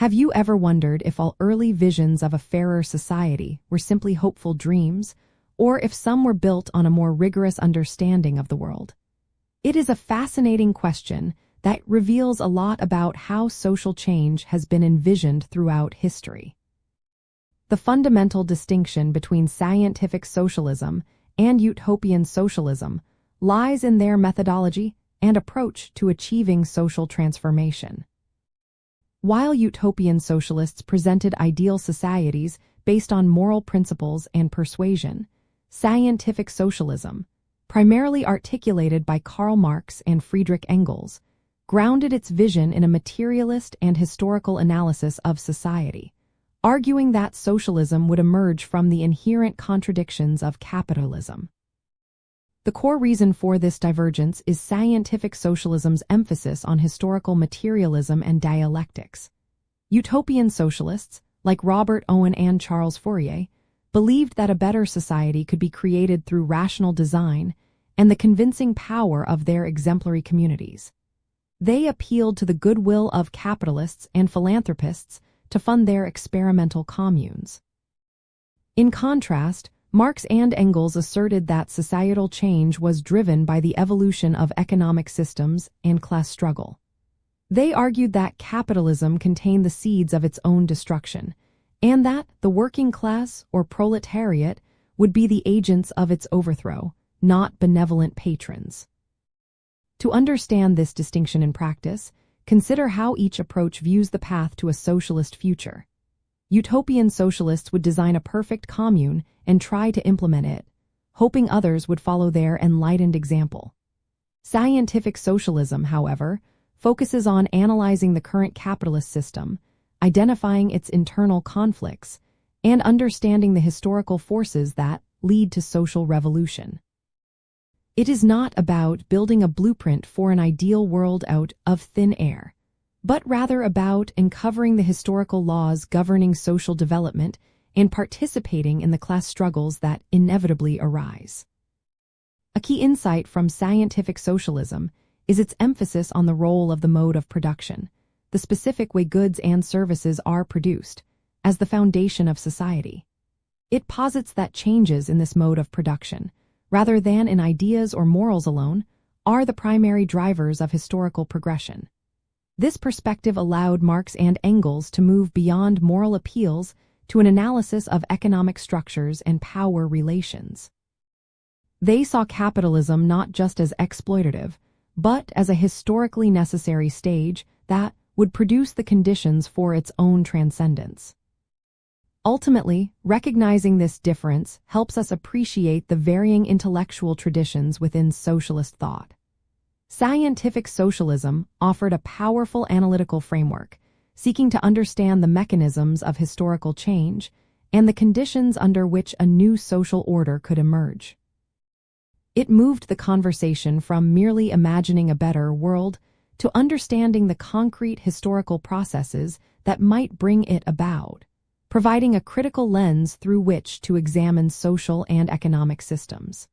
Have you ever wondered if all early visions of a fairer society were simply hopeful dreams, or if some were built on a more rigorous understanding of the world? It is a fascinating question that reveals a lot about how social change has been envisioned throughout history. The fundamental distinction between scientific socialism and utopian socialism lies in their methodology and approach to achieving social transformation. While utopian socialists presented ideal societies based on moral principles and persuasion, scientific socialism, primarily articulated by Karl Marx and Friedrich Engels, grounded its vision in a materialist and historical analysis of society, arguing that socialism would emerge from the inherent contradictions of capitalism. The core reason for this divergence is scientific socialism's emphasis on historical materialism and dialectics. Utopian socialists, like Robert Owen and Charles Fourier, believed that a better society could be created through rational design and the convincing power of their exemplary communities. They appealed to the goodwill of capitalists and philanthropists to fund their experimental communes. In contrast, Marx and Engels asserted that societal change was driven by the evolution of economic systems and class struggle. They argued that capitalism contained the seeds of its own destruction, and that the working class or proletariat would be the agents of its overthrow, not benevolent patrons. To understand this distinction in practice, consider how each approach views the path to a socialist future. Utopian socialists would design a perfect commune and try to implement it, hoping others would follow their enlightened example. Scientific socialism, however, focuses on analyzing the current capitalist system, identifying its internal conflicts, and understanding the historical forces that lead to social revolution. It is not about building a blueprint for an ideal world out of thin air, but rather about uncovering the historical laws governing social development and participating in the class struggles that inevitably arise. A key insight from scientific socialism is its emphasis on the role of the mode of production, the specific way goods and services are produced, as the foundation of society. It posits that changes in this mode of production, rather than in ideas or morals alone, are the primary drivers of historical progression. This perspective allowed Marx and Engels to move beyond moral appeals to an analysis of economic structures and power relations. They saw capitalism not just as exploitative, but as a historically necessary stage that would produce the conditions for its own transcendence. Ultimately, recognizing this difference helps us appreciate the varying intellectual traditions within socialist thought. Scientific socialism offered a powerful analytical framework, seeking to understand the mechanisms of historical change and the conditions under which a new social order could emerge. It moved the conversation from merely imagining a better world to understanding the concrete historical processes that might bring it about, providing a critical lens through which to examine social and economic systems.